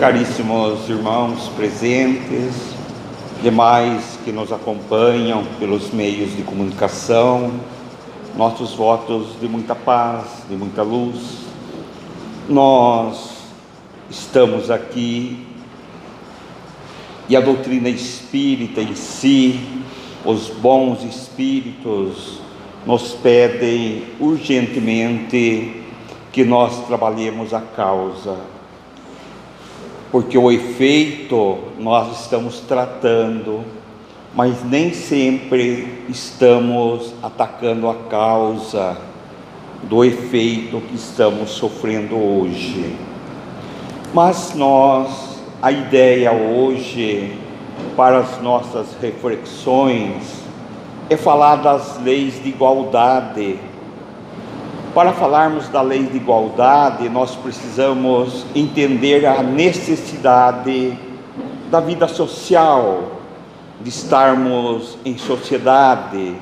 Caríssimos irmãos presentes, demais que nos acompanham pelos meios de comunicação, nossos votos de muita paz, de muita luz. Nós estamos aqui e a doutrina espírita em si, os bons espíritos, nos pedem urgentemente que nós trabalhemos a causa, porque o efeito nós estamos tratando, mas nem sempre estamos atacando a causa do efeito que estamos sofrendo hoje. Mas a ideia hoje, para as nossas reflexões, é falar das leis de igualdade. Para falarmos da lei de igualdade, nós precisamos entender a necessidade da vida social, de estarmos em sociedade.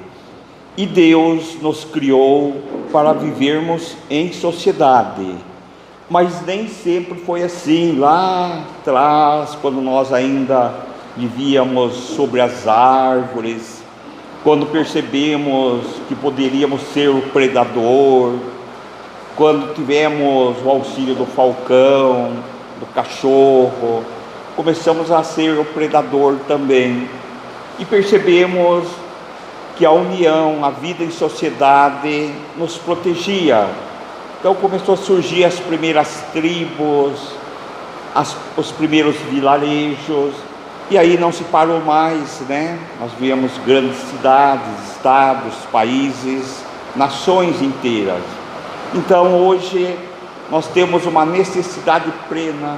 E Deus nos criou para vivermos em sociedade. Mas nem sempre foi assim. Lá atrás, quando nós ainda vivíamos sobre as árvores, quando percebemos que poderíamos ser o predador, quando tivemos o auxílio do falcão, do cachorro, começamos a ser o predador também. E percebemos que a união, a vida em sociedade nos protegia. Então começou a surgir as primeiras tribos, os primeiros vilarejos, e aí não se parou mais, né? Nós vemos grandes cidades, estados, países, nações inteiras. Então hoje nós temos uma necessidade plena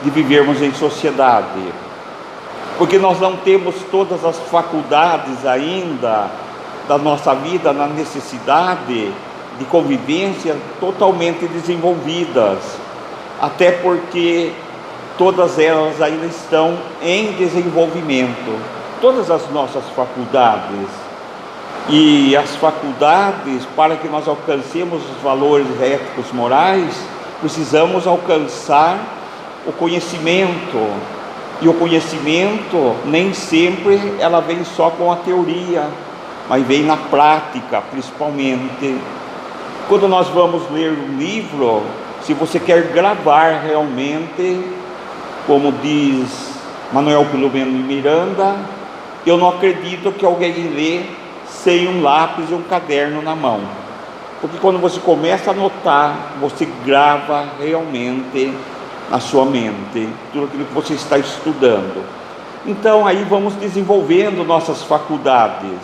de vivermos em sociedade, porque nós não temos todas as faculdades ainda da nossa vida na necessidade de convivência totalmente desenvolvidas, até porque todas elas ainda estão em desenvolvimento, todas as nossas faculdades. E as faculdades, para que nós alcancemos os valores éticos morais, precisamos alcançar o conhecimento. E o conhecimento, nem sempre ela vem só com a teoria, mas vem na prática, principalmente. Quando nós vamos ler um livro, se você quer gravar realmente, como diz Manuel Filomeno de Miranda, eu não acredito que alguém lê sem um lápis e um caderno na mão, porque quando você começa a anotar, você grava realmente na sua mente tudo aquilo que você está estudando. Então aí vamos desenvolvendo nossas faculdades,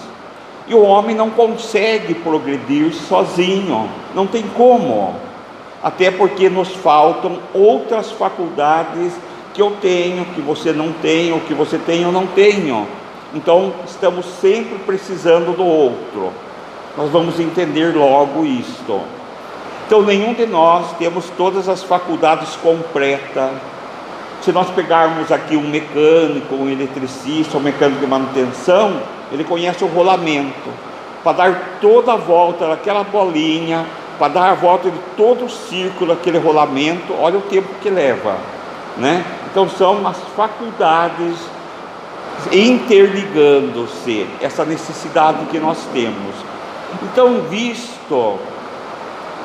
e o homem não consegue progredir sozinho, não tem como, até porque nos faltam outras faculdades que eu tenho, que você não tem, ou que você tem, eu não tenho. Então estamos sempre precisando do outro. Nós vamos entender logo isto. Então nenhum de nós temos todas as faculdades completas. Se nós pegarmos aqui um mecânico, um eletricista, um mecânico de manutenção, ele conhece o rolamento. Para dar toda a volta daquela bolinha, para dar a volta de todo o círculo daquele rolamento, olha o tempo que leva, né? Então são as faculdades interligando-se, essa necessidade que nós temos. Então, visto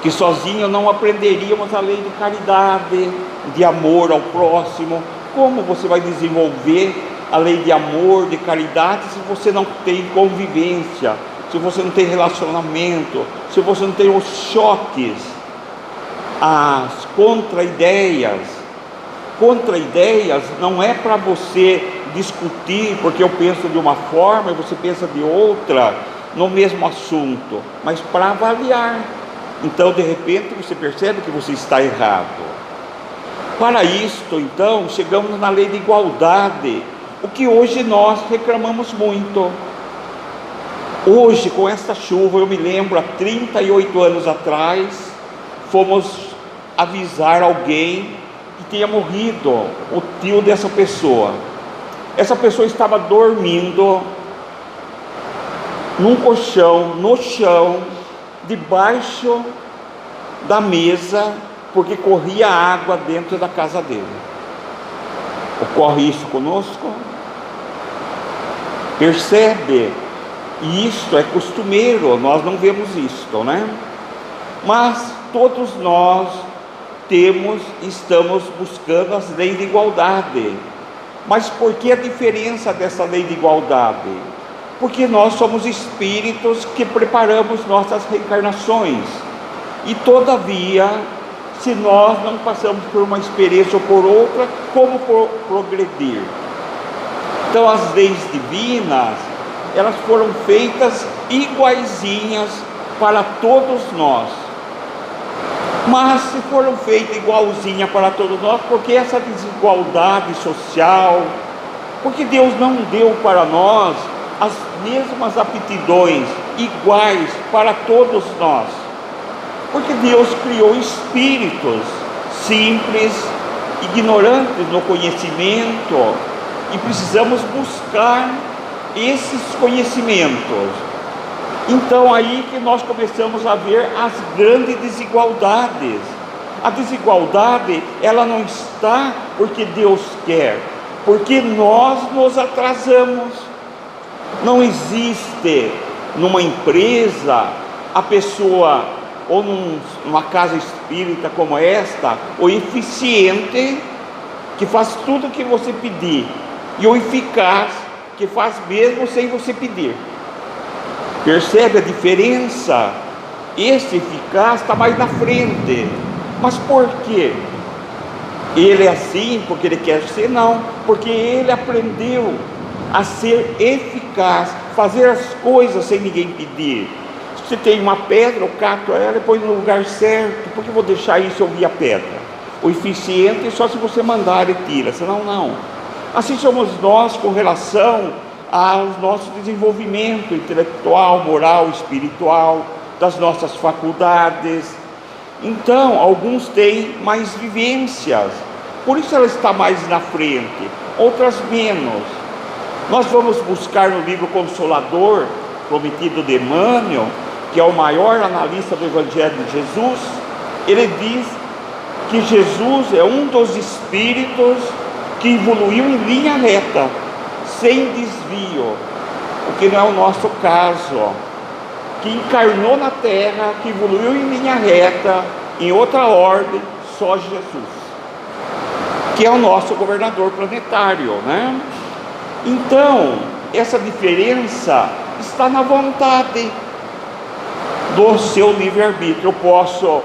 que sozinho não aprenderíamos a lei de caridade, de amor ao próximo, como você vai desenvolver a lei de amor, de caridade, se você não tem convivência, se você não tem relacionamento, se você não tem os choques, as contra-ideias? Contra-ideias não é para você discutir, porque eu penso de uma forma e você pensa de outra no mesmo assunto, mas para avaliar. Então de repente você percebe que você está errado. Para isto, então, chegamos na lei de igualdade, o que hoje nós reclamamos muito. Hoje, com esta chuva, eu me lembro, há 38 anos atrás, fomos avisar alguém que tinha morrido, o tio dessa pessoa. Essa pessoa estava dormindo num colchão, no chão, debaixo da mesa, porque corria água dentro da casa dele. Ocorre isso conosco? Percebe? E isto é costumeiro, nós não vemos isto, né? Mas todos nós estamos buscando as leis de igualdade. Mas por que a diferença dessa lei de igualdade? Porque nós somos espíritos que preparamos nossas reencarnações. E todavia, se nós não passamos por uma experiência ou por outra, como progredir? Então as leis divinas, elas foram feitas iguaizinhas para todos nós. Mas se foram feitas igualzinha para todos nós, porque essa desigualdade social, porque Deus não deu para nós as mesmas aptidões iguais para todos nós, porque Deus criou espíritos simples, ignorantes no conhecimento, e precisamos buscar esses conhecimentos. Então aí que nós começamos a ver as grandes desigualdades. A desigualdade, ela não está porque Deus quer, porque nós nos atrasamos. Não existe numa empresa a pessoa, ou numa casa espírita como esta, o eficiente que faz tudo o que você pedir, e o eficaz que faz mesmo sem você pedir. Percebe a diferença? Esse eficaz está mais na frente. Mas por quê? Ele é assim porque ele quer ser? Não, porque ele aprendeu a ser eficaz, fazer as coisas sem ninguém pedir. Se tem uma pedra, eu cato ela e põe no lugar certo. Por que eu vou deixar isso eu vi a pedra? O eficiente é só se você mandar e tira, senão não. Assim somos nós com relação ao nosso desenvolvimento intelectual, moral, espiritual, das nossas faculdades. Então, alguns têm mais vivências, por isso ela está mais na frente, outras menos. Nós vamos buscar no livro Consolador, prometido de Emmanuel, que é o maior analista do Evangelho de Jesus. Ele diz que Jesus é um dos espíritos que evoluiu em linha reta, sem desvio, o que não é o nosso caso, que encarnou na terra, que evoluiu em linha reta, em outra ordem, só Jesus, que é o nosso governador planetário, né? Então, essa diferença está na vontade do seu livre-arbítrio. Eu posso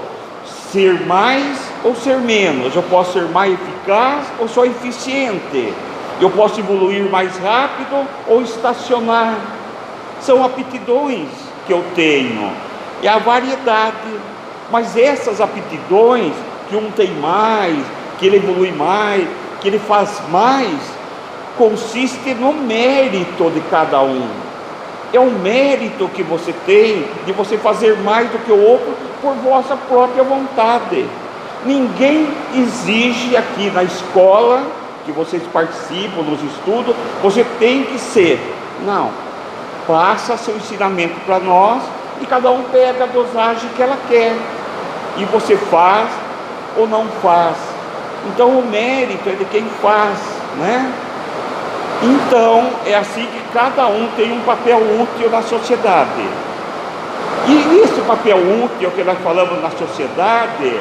ser mais ou ser menos, eu posso ser mais eficaz ou só eficiente, eu posso evoluir mais rápido ou estacionar. São aptidões que eu tenho, é a variedade. Mas essas aptidões, que um tem mais, que ele evolui mais, que ele faz mais, consiste no mérito de cada um. É um mérito que você tem de você fazer mais do que o outro por vossa própria vontade. Ninguém exige aqui na escola que vocês participam, nos estudos, você tem que ser. Não. Passa seu ensinamento para nós e cada um pega a dosagem que ela quer. E você faz ou não faz. Então o mérito é de quem faz, né? Então é assim que cada um tem um papel útil na sociedade. E esse papel útil que nós falamos na sociedade,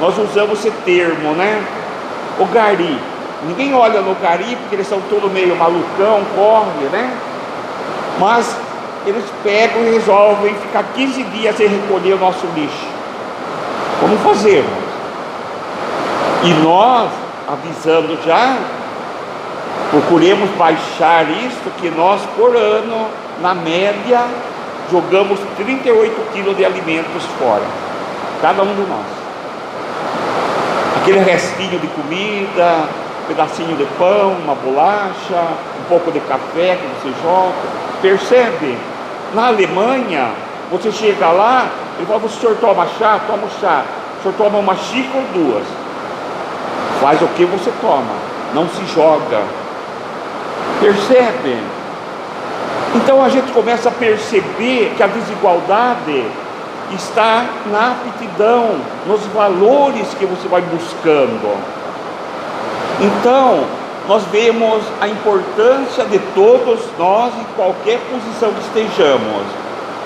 nós usamos esse termo, né? O gari. Ninguém olha no gari porque eles são todos meio malucão, corre, né? Mas eles pegam e resolvem ficar 15 dias sem recolher o nosso lixo. Como fazemos? E nós, avisando já, procuremos baixar isto, que nós por ano, na média, jogamos 38 quilos de alimentos fora, cada um de nós. Aquele restinho de comida, um pedacinho de pão, uma bolacha, um pouco de café que você joga. Percebe? Na Alemanha, você chega lá, ele fala: o senhor toma chá? Toma o chá. O senhor toma uma xícara ou duas? Faz o que você toma, não se joga. Percebe? Então a gente começa a perceber que a desigualdade está na aptidão, nos valores que você vai buscando. Então, nós vemos a importância de todos nós em qualquer posição que estejamos.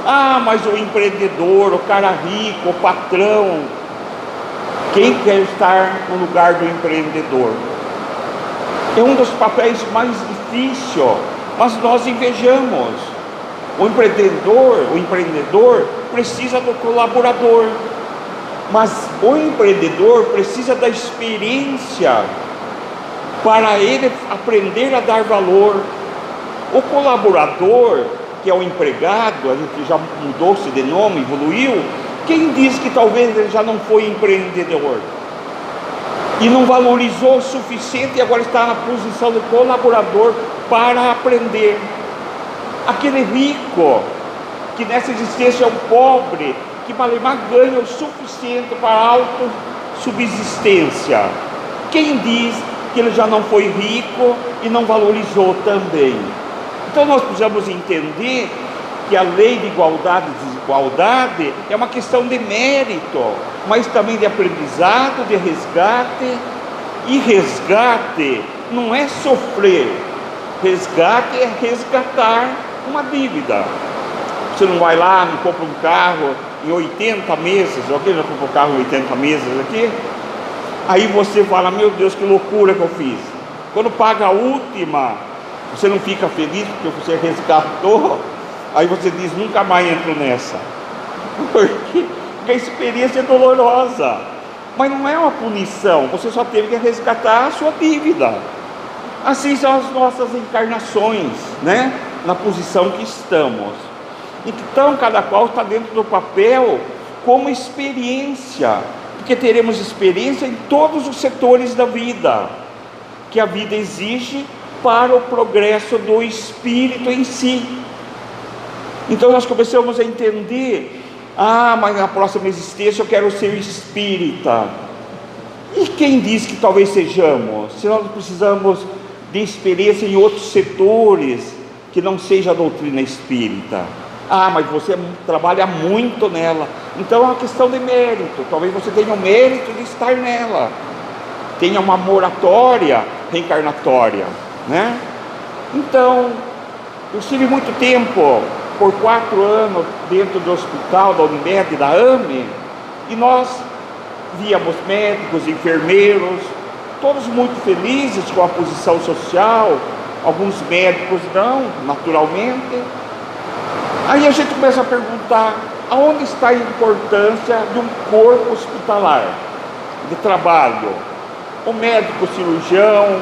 Ah, mas o empreendedor, o cara rico, o patrão, quem quer estar no lugar do empreendedor? É um dos papéis mais difíceis, mas nós invejamos. O empreendedor precisa do colaborador, mas o empreendedor precisa da experiência para ele aprender a dar valor. O colaborador, que é o empregado, a gente já mudou-se de nome, evoluiu. Quem diz que talvez ele já não foi empreendedor e não valorizou o suficiente e agora está na posição de colaborador para aprender? Aquele rico que nessa existência é um pobre, que malemar ganha o suficiente para a autossubsistência. Quem diz que ele já não foi rico e não valorizou também? Então nós precisamos entender que a lei de igualdade e desigualdade é uma questão de mérito, mas também de aprendizado, de resgate. E resgate não é sofrer, resgate é resgatar uma dívida. Você não vai lá, não compra um carro em 80 meses, alguém já comprou um carro em 80 meses aqui? Aí você fala, meu Deus, que loucura que eu fiz. Quando paga a última, você não fica feliz porque você resgatou. Aí você diz, nunca mais entro nessa. Porque a experiência é dolorosa. Mas não é uma punição, você só teve que resgatar a sua dívida. Assim são as nossas encarnações, né? Na posição que estamos. Então cada qual está dentro do papel como experiência, porque teremos experiência em todos os setores da vida, que a vida exige para o progresso do espírito em si. Então nós começamos a entender, mas na próxima existência eu quero ser espírita. E quem diz que talvez sejamos, se nós precisamos de experiência em outros setores, que não seja a doutrina espírita? Mas você trabalha muito nela, então é uma questão de mérito. Talvez você tenha o mérito de estar nela, tenha uma moratória reencarnatória, né? Então, eu estive muito tempo, por 4 anos, dentro do hospital da Unimed, da AME, e nós víamos médicos, enfermeiros, todos muito felizes com a posição social, alguns médicos não, naturalmente. Aí a gente começa a perguntar, aonde está a importância de um corpo hospitalar, de trabalho? O médico cirurgião,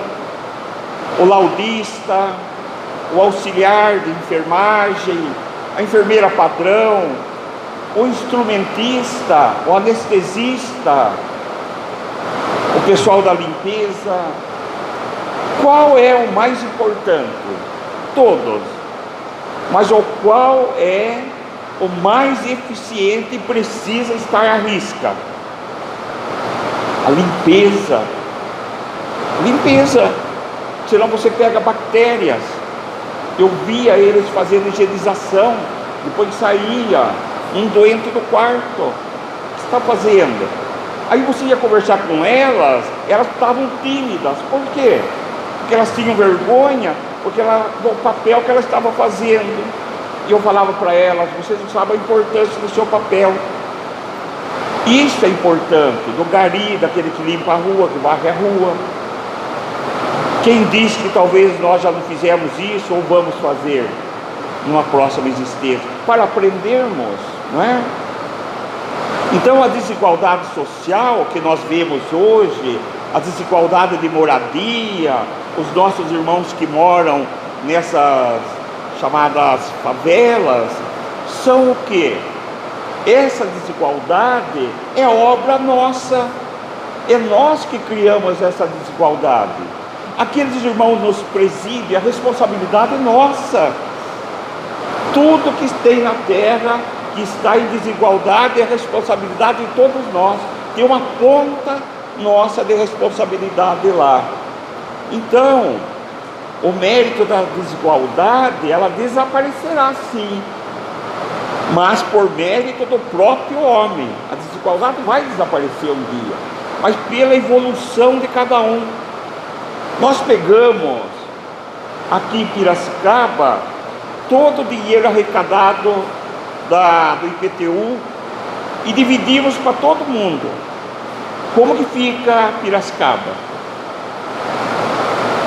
o laudista, o auxiliar de enfermagem, a enfermeira padrão, o instrumentista, o anestesista, o pessoal da limpeza. Qual é o mais importante? Todos. Mas o qual é o mais eficiente e precisa estar à risca? A limpeza. Limpeza. Senão você pega bactérias. Eu via eles fazendo higienização, depois saía um doente do quarto. O que você está fazendo? Aí você ia conversar com elas, elas estavam tímidas. Por quê? Porque elas tinham vergonha, porque do papel que ela estava fazendo. E eu falava para elas, vocês não sabem a importância do seu papel. Isso é importante, do gari, daquele que limpa a rua, que varre a rua. Quem diz que talvez nós já não fizemos isso ou vamos fazer numa próxima existência, para aprendermos, não é? Então a desigualdade social que nós vemos hoje, a desigualdade de moradia, os nossos irmãos que moram nessas chamadas favelas, são o quê? Essa desigualdade é obra nossa, é nós que criamos essa desigualdade. Aqueles irmãos nos presídios, a responsabilidade é nossa. Tudo que tem na terra, que está em desigualdade, é responsabilidade de todos nós. Tem uma ponta nossa de responsabilidade lá. Então, o mérito da desigualdade, ela desaparecerá sim, mas por mérito do próprio homem. A desigualdade vai desaparecer um dia, mas pela evolução de cada um. Nós pegamos aqui em Piracicaba todo o dinheiro arrecadado do IPTU e dividimos para todo mundo. Como que fica Piracicaba?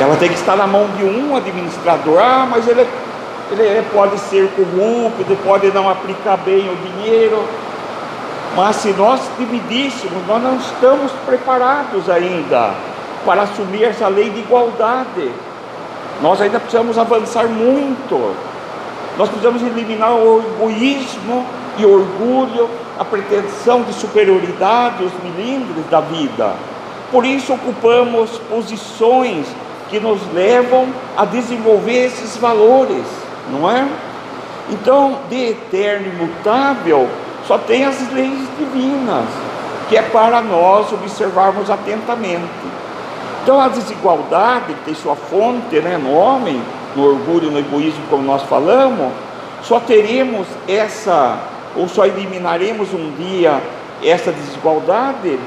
Ela tem que estar na mão de um administrador. Mas ele pode ser corrupto, pode não aplicar bem o dinheiro. Mas se nós dividíssemos, nós não estamos preparados ainda para assumir essa lei de igualdade. Nós ainda precisamos avançar muito. Nós precisamos eliminar o egoísmo e o orgulho, a pretensão de superioridade, os milindres da vida. Por isso ocupamos posições que nos levam a desenvolver esses valores, não é? Então, de eterno e imutável, só tem as leis divinas, que é para nós observarmos atentamente. Então, a desigualdade, que tem sua fonte, no homem, no orgulho, no egoísmo, como nós falamos, só teremos só eliminaremos um dia essa desigualdade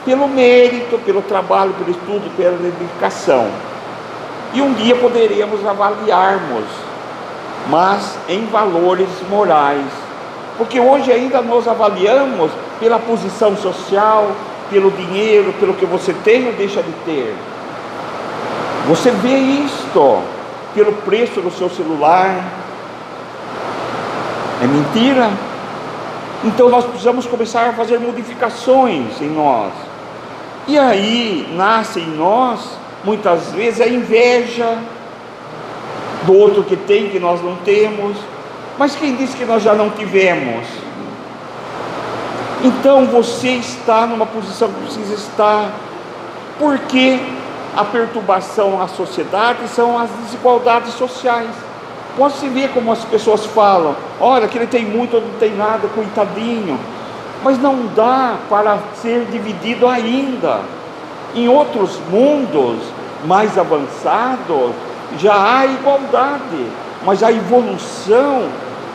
pelo mérito, pelo trabalho, pelo estudo, pela dedicação. E um dia poderemos avaliarmos, mas em valores morais, porque hoje ainda nós avaliamos pela posição social, pelo dinheiro, pelo que você tem ou deixa de ter. Você vê isto pelo preço do seu celular. É mentira? Então nós precisamos começar a fazer modificações em nós. E aí nasce em nós, muitas vezes, a inveja do outro que tem, que nós não temos. Mas quem disse que nós já não tivemos? Então você está numa posição que precisa estar, porque a perturbação na sociedade são as desigualdades sociais. Pode-se ver como as pessoas falam: olha, aquele tem muito, não tem nada, coitadinho. Mas não dá para ser dividido ainda. Em outros mundos mais avançados já há igualdade, mas a evolução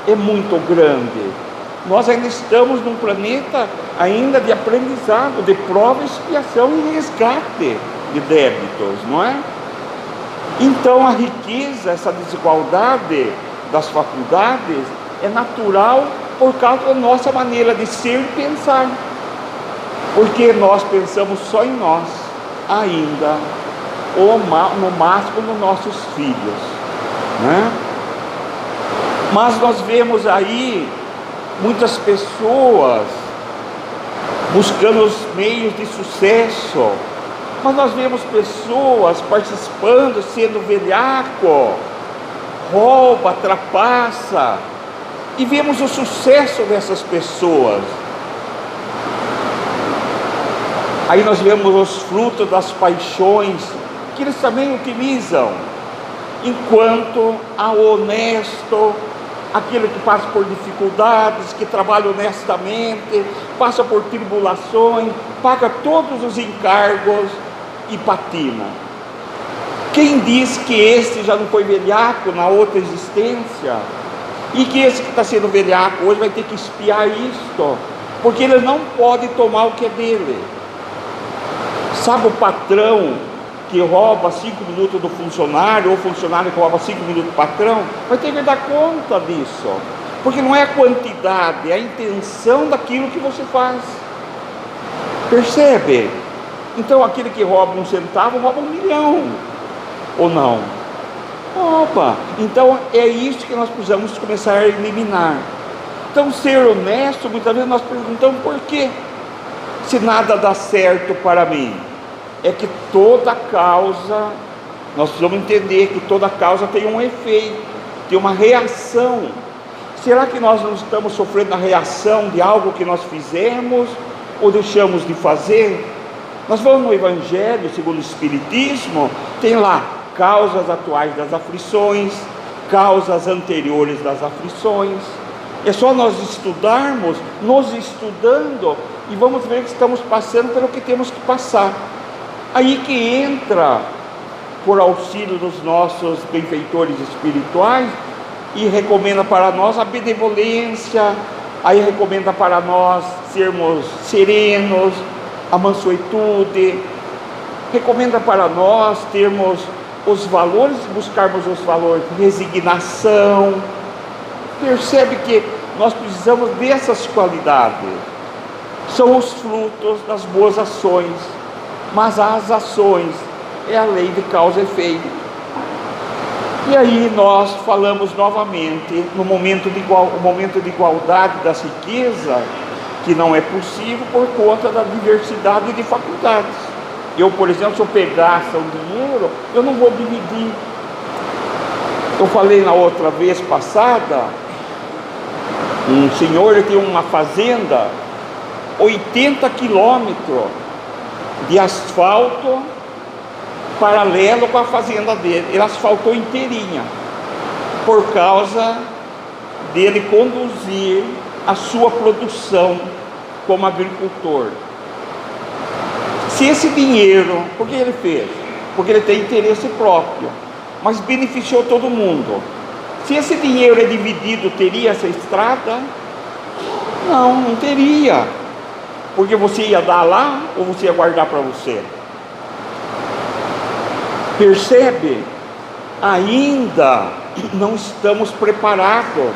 é muito grande. Nós ainda estamos num planeta ainda de aprendizado, de prova, expiação e resgate de débitos, não é? Então a riqueza, essa desigualdade das faculdades é natural por causa da nossa maneira de ser e pensar, porque nós pensamos só em nós ainda, ou no máximo nos nossos filhos, né? Mas nós vemos aí muitas pessoas buscando os meios de sucesso, mas nós vemos pessoas participando, sendo velhaco, rouba, trapaça, e vemos o sucesso dessas pessoas. Aí nós vemos os frutos das paixões que eles também utilizam, enquanto a honesto, aquele que passa por dificuldades, que trabalha honestamente, passa por tribulações, paga todos os encargos e patina. Quem diz que este já não foi velhaco na outra existência? E que esse que está sendo velhaco hoje vai ter que espiar isto, porque ele não pode tomar o que é dele. Sabe o patrão que rouba 5 minutos do funcionário, ou o funcionário que rouba 5 minutos do patrão? Vai ter que dar conta disso, porque não é a quantidade, é a intenção daquilo que você faz. Percebe? Então aquele que rouba 1 centavo, rouba 1 milhão, ou não? Opa! Então é isso que nós precisamos começar a eliminar. Então, ser honesto, muitas vezes nós perguntamos por quê? Se nada dá certo para mim, é que toda causa, nós precisamos entender que toda causa tem um efeito, tem uma reação. Será que nós não estamos sofrendo a reação de algo que nós fizemos ou deixamos de fazer? Nós vamos no Evangelho segundo o Espiritismo, tem lá causas atuais das aflições, causas anteriores das aflições. É só nós estudarmos, nos estudando, e vamos ver que estamos passando pelo que temos que passar. Aí que entra, por auxílio dos nossos benfeitores espirituais, e recomenda para nós a benevolência, aí recomenda para nós sermos serenos, a mansuetude, recomenda para nós termos os valores, buscarmos os valores de resignação. Percebe que nós precisamos dessas qualidades. São os frutos das boas ações, mas as ações é a lei de causa e efeito. E aí nós falamos novamente no momento de igualdade das riquezas, que não é possível por conta da diversidade de faculdades. Eu, por exemplo, se eu pegasse um dinheiro, eu não vou dividir. Eu falei na outra vez passada, um senhor, ele tem uma fazenda, 80 quilômetros de asfalto paralelo com a fazenda dele. Ele asfaltou inteirinha, por causa dele conduzir a sua produção como agricultor. Se esse dinheiro, por que ele fez? Porque ele tem interesse próprio, mas beneficiou todo mundo. Se esse dinheiro é dividido, teria essa estrada? Não, não teria. Porque você ia dar lá ou você ia guardar para você? Percebe? Ainda não estamos preparados.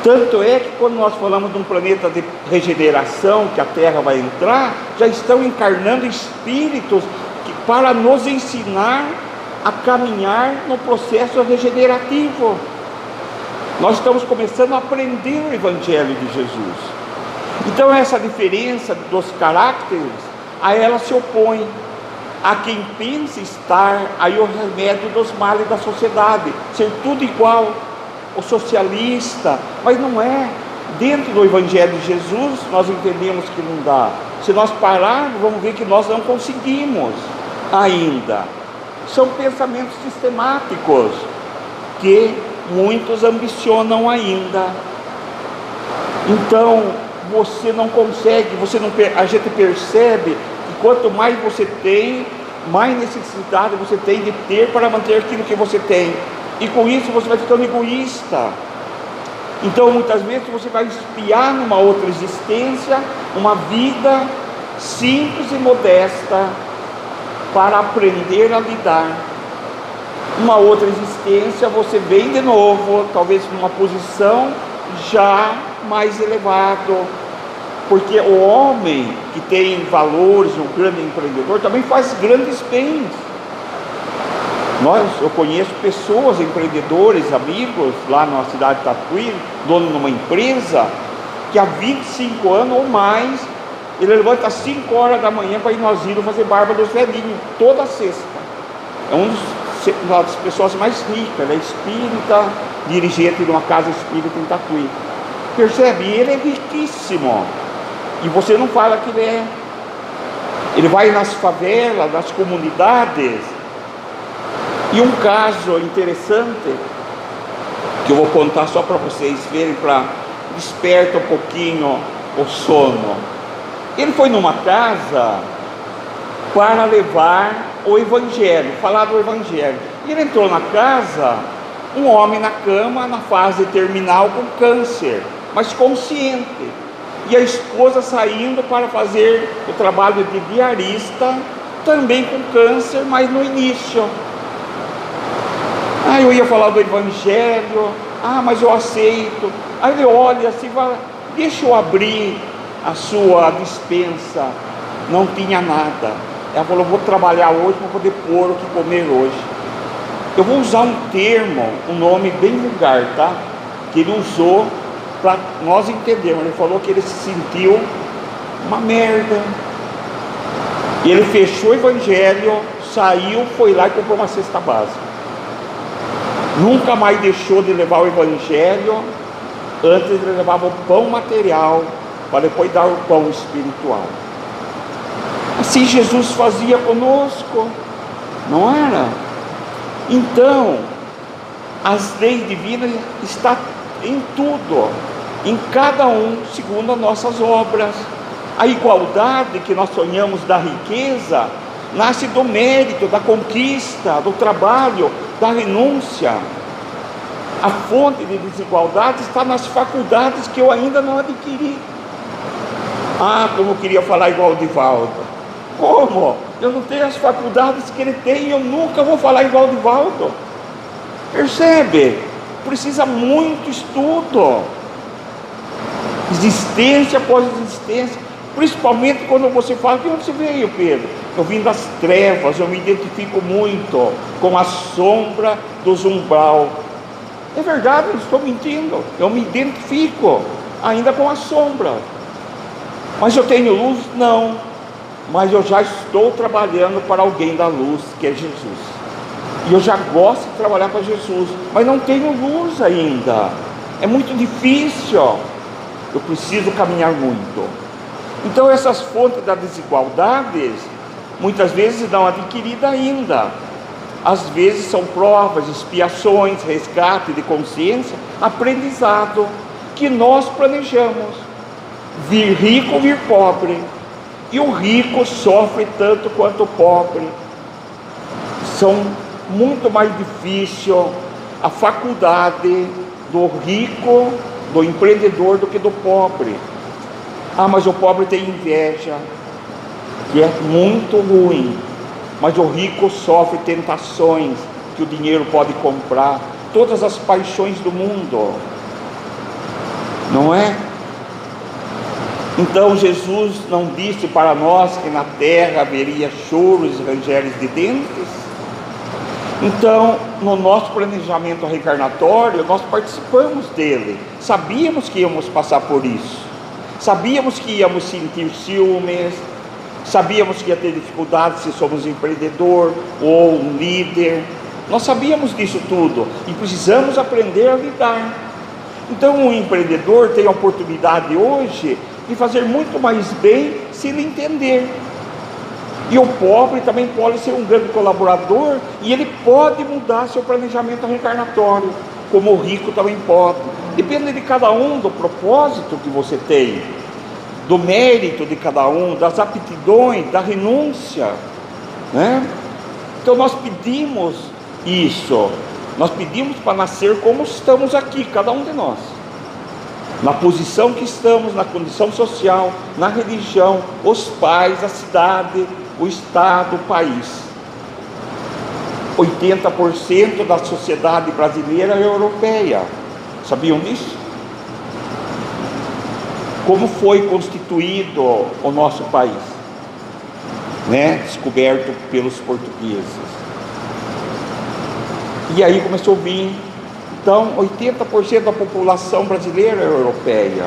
Tanto é que quando nós falamos de um planeta de regeneração, que a Terra vai entrar, já estão encarnando espíritos para nos ensinar a caminhar no processo regenerativo. Nós estamos começando a aprender o Evangelho de Jesus. Então essa diferença dos caracteres, a ela se opõe a quem pensa estar aí o remédio dos males da sociedade, ser tudo igual, o socialista, mas não é. Dentro do Evangelho de Jesus nós entendemos que não dá. Se nós pararmos, vamos ver que nós não conseguimos ainda. São pensamentos sistemáticos que muitos ambicionam ainda. Então você não consegue, a gente percebe que quanto mais você tem, mais necessidade você tem de ter para manter aquilo que você tem, e com isso você vai ficando egoísta. Então muitas vezes você vai espiar numa outra existência uma vida simples e modesta para aprender a lidar. Uma outra existência você vem de novo, talvez numa posição já mais elevado, porque o homem que tem valores, um grande empreendedor, também faz grandes bens. Eu conheço pessoas, empreendedores, amigos, lá na cidade de Tatuí, dono de uma empresa, que há 25 anos ou mais, ele levanta às 5 horas da manhã para ir no asilo fazer barba dos velhinhos, toda sexta. É uma das pessoas mais ricas, ele é espírita, dirigente de uma casa espírita em Tatuí. Percebe? Ele é riquíssimo. E você não fala que ele é. Ele vai nas favelas, nas comunidades. E um caso interessante, que eu vou contar só para vocês verem, para despertar um pouquinho o sono. Ele foi numa casa para levar o Evangelho, falar do Evangelho. E ele entrou na casa, um homem na cama, na fase terminal, com câncer, mas consciente. E a esposa saindo para fazer o trabalho de diarista, também com câncer, mas no início. Eu ia falar do Evangelho, mas eu aceito. Aí ele olha assim e fala, deixa eu abrir a sua despensa. Não tinha nada. Ela falou, vou trabalhar hoje para poder pôr o que comer hoje. Eu vou usar um termo, um nome bem vulgar, tá? Que ele usou para nós entendermos. Ele falou que ele se sentiu uma merda. E ele fechou o Evangelho, saiu, foi lá e comprou uma cesta básica. Nunca mais deixou de levar o Evangelho. Antes ele levava o pão material, para depois dar o pão espiritual. Assim Jesus fazia conosco, não era? Então, as leis divinas estão em tudo, em cada um, segundo as nossas obras. A igualdade que nós sonhamos da riqueza nasce do mérito, da conquista, do trabalho, da renúncia. A fonte de desigualdade está nas faculdades que eu ainda não adquiri. Como eu queria falar igual o Divaldo. Como? Eu não tenho as faculdades que ele tem, eu nunca vou falar igual o Divaldo. Percebe? Precisa muito estudo, existência após existência, principalmente quando você fala: de onde você veio, Pedro? Eu vim das trevas, eu me identifico muito com a sombra do umbral. É verdade, não estou mentindo, eu me identifico ainda com a sombra. Mas eu tenho luz? Não, mas eu já estou trabalhando para alguém da luz, que é Jesus. E eu já gosto de trabalhar para Jesus, mas não tenho luz ainda. É muito difícil. Eu preciso caminhar muito. Então essas fontes das desigualdades, muitas vezes não adquiridas ainda. Às vezes são provas, expiações, resgate de consciência, aprendizado, que nós planejamos. Vir rico, vir pobre. E o rico sofre tanto quanto o pobre. São muito mais difícil a faculdade do rico, do empreendedor, do que do pobre. Mas o pobre tem inveja, que é muito ruim. Mas o rico sofre tentações que o dinheiro pode comprar, todas as paixões do mundo, não é? Então Jesus não disse para nós que na terra haveria choros e rangeres de dentes? Então, no nosso planejamento reencarnatório, nós participamos dele, sabíamos que íamos passar por isso, sabíamos que íamos sentir ciúmes, sabíamos que ia ter dificuldades se somos empreendedor ou um líder, nós sabíamos disso tudo e precisamos aprender a lidar. Então, um empreendedor tem a oportunidade hoje de fazer muito mais bem se ele entender. E o pobre também pode ser um grande colaborador e ele pode mudar seu planejamento reencarnatório, como o rico também pode. Depende de cada um, do propósito que você tem, do mérito de cada um, das aptidões, da renúncia, né? Então nós pedimos isso, nós pedimos para nascer como estamos aqui, cada um de nós, na posição que estamos, na condição social, na religião, os pais, a cidade, o Estado, o país. 80% da sociedade brasileira é europeia. Sabiam disso? Como foi constituído o nosso país, né? Descoberto pelos portugueses. E aí começou a vir. Então, 80% da população brasileira é europeia.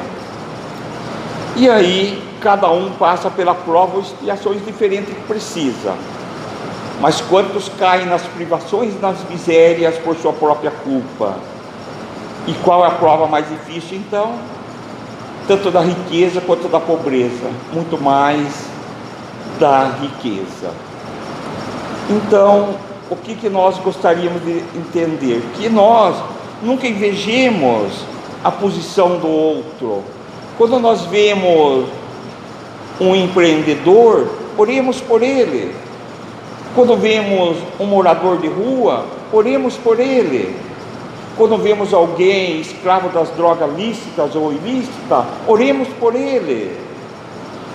E aí, cada um passa pela prova ou expiações diferentes que precisa. Mas quantos caem nas privações e nas misérias por sua própria culpa? E qual é a prova mais difícil, então? Tanto da riqueza quanto da pobreza. Muito mais da riqueza. Então, o que nós gostaríamos de entender? Que nós nunca invejemos a posição do outro. Quando nós vemos um empreendedor, oremos por ele. Quando vemos um morador de rua, oremos por ele. Quando vemos alguém escravo das drogas lícitas ou ilícitas, oremos por ele.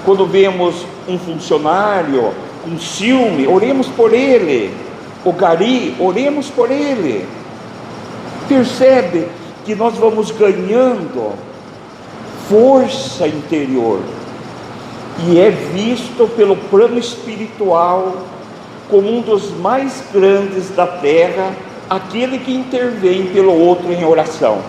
Quando vemos um funcionário com ciúme, oremos por ele. O gari, oremos por ele. Percebe que nós vamos ganhando força interior, e é visto pelo plano espiritual como um dos mais grandes da terra, aquele que intervém pelo outro em oração.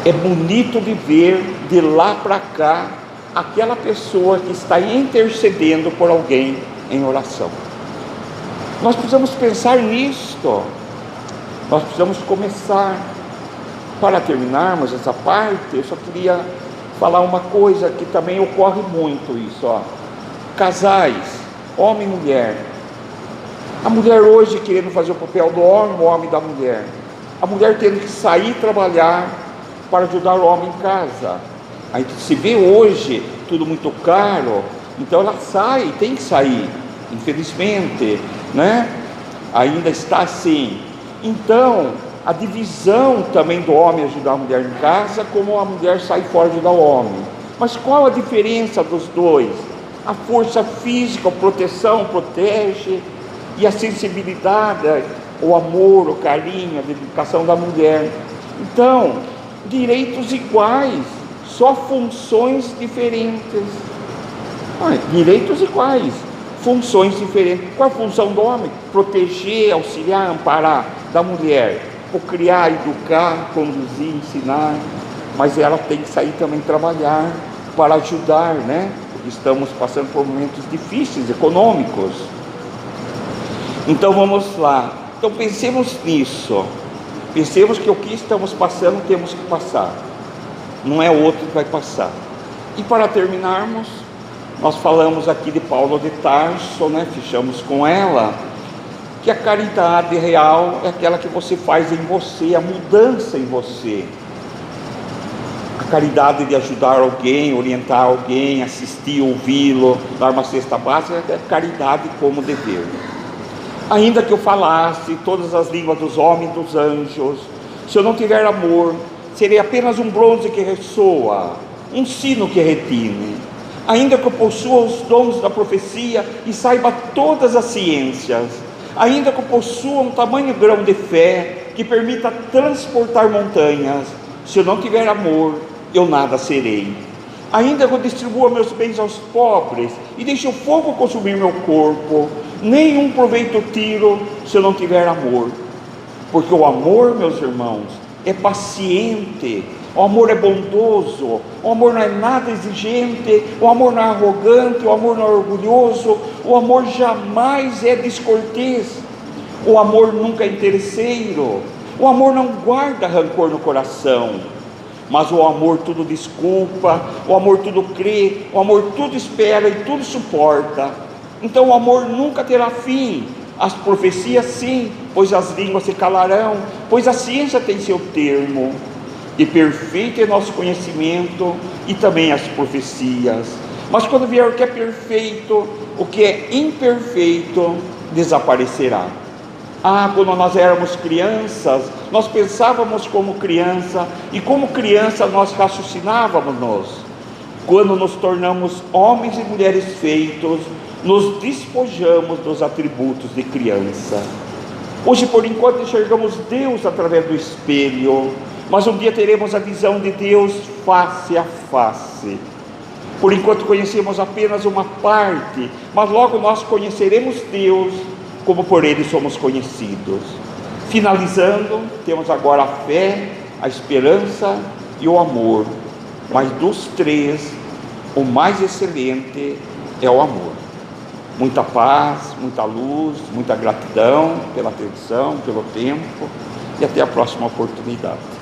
É bonito de ver de lá para cá aquela pessoa que está intercedendo por alguém em oração. Nós precisamos pensar nisto, nós precisamos começar. Para terminarmos essa parte, eu só queria falar uma coisa que também ocorre muito isso, ó. Casais, homem e mulher. A mulher hoje querendo fazer o papel do homem, o homem da mulher. A mulher tendo que sair trabalhar para ajudar o homem em casa. A gente se vê hoje tudo muito caro, então ela sai, tem que sair, infelizmente, né? Ainda está assim. Então, a divisão também do homem ajudar a mulher em casa, como a mulher sai fora ajudar o homem. Mas qual a diferença dos dois? a força física, a proteção, protege, e a sensibilidade, o amor, o carinho, a dedicação da mulher. Então, direitos iguais, só funções diferentes. Direitos iguais, funções diferentes. Qual a função do homem? Proteger, auxiliar, amparar. Da mulher, criar, educar, conduzir, ensinar. Mas ela tem que sair também trabalhar para ajudar, né? Porque estamos passando por momentos difíceis, econômicos. Então vamos lá. Então pensemos nisso. Pensemos que o que estamos passando temos que passar. Não é outro que vai passar. E para terminarmos, nós falamos aqui de Paulo de Tarso, né? Fechamos com ela, que a caridade real é aquela que você faz em você, a mudança em você. A caridade de ajudar alguém, orientar alguém, assistir, ouvi-lo, dar uma cesta básica, é caridade como dever. Ainda que eu falasse todas as línguas dos homens e dos anjos, se eu não tiver amor, serei apenas um bronze que ressoa, um sino que retine. Ainda que eu possua os dons da profecia e saiba todas as ciências, ainda que eu possua um tamanho grão de fé que permita transportar montanhas, se eu não tiver amor, eu nada serei. Ainda que eu distribua meus bens aos pobres e deixe o fogo consumir meu corpo, nenhum proveito tiro se eu não tiver amor. Porque o amor, meus irmãos, é paciente, o amor é bondoso, o amor não é nada exigente, o amor não é arrogante, o amor não é orgulhoso, o amor jamais é descortês, o amor nunca é interesseiro, o amor não guarda rancor no coração, mas o amor tudo desculpa, o amor tudo crê, o amor tudo espera e tudo suporta. Então o amor nunca terá fim. As profecias sim, pois as línguas se calarão, pois a ciência tem seu termo, e perfeito é nosso conhecimento e também as profecias. Mas quando vier o que é perfeito, o que é imperfeito desaparecerá. Quando nós éramos crianças, nós pensávamos como criança, e como criança nós raciocinávamos. Quando nos tornamos homens e mulheres feitos, nos despojamos dos atributos de criança. Hoje, por enquanto, enxergamos Deus através do espelho, mas um dia teremos a visão de Deus face a face. Por enquanto conhecemos apenas uma parte, mas logo nós conheceremos Deus como por Ele somos conhecidos. Finalizando, temos agora a fé, a esperança e o amor, mas dos três, o mais excelente é o amor. Muita paz, muita luz, muita gratidão pela atenção, pelo tempo, e até a próxima oportunidade.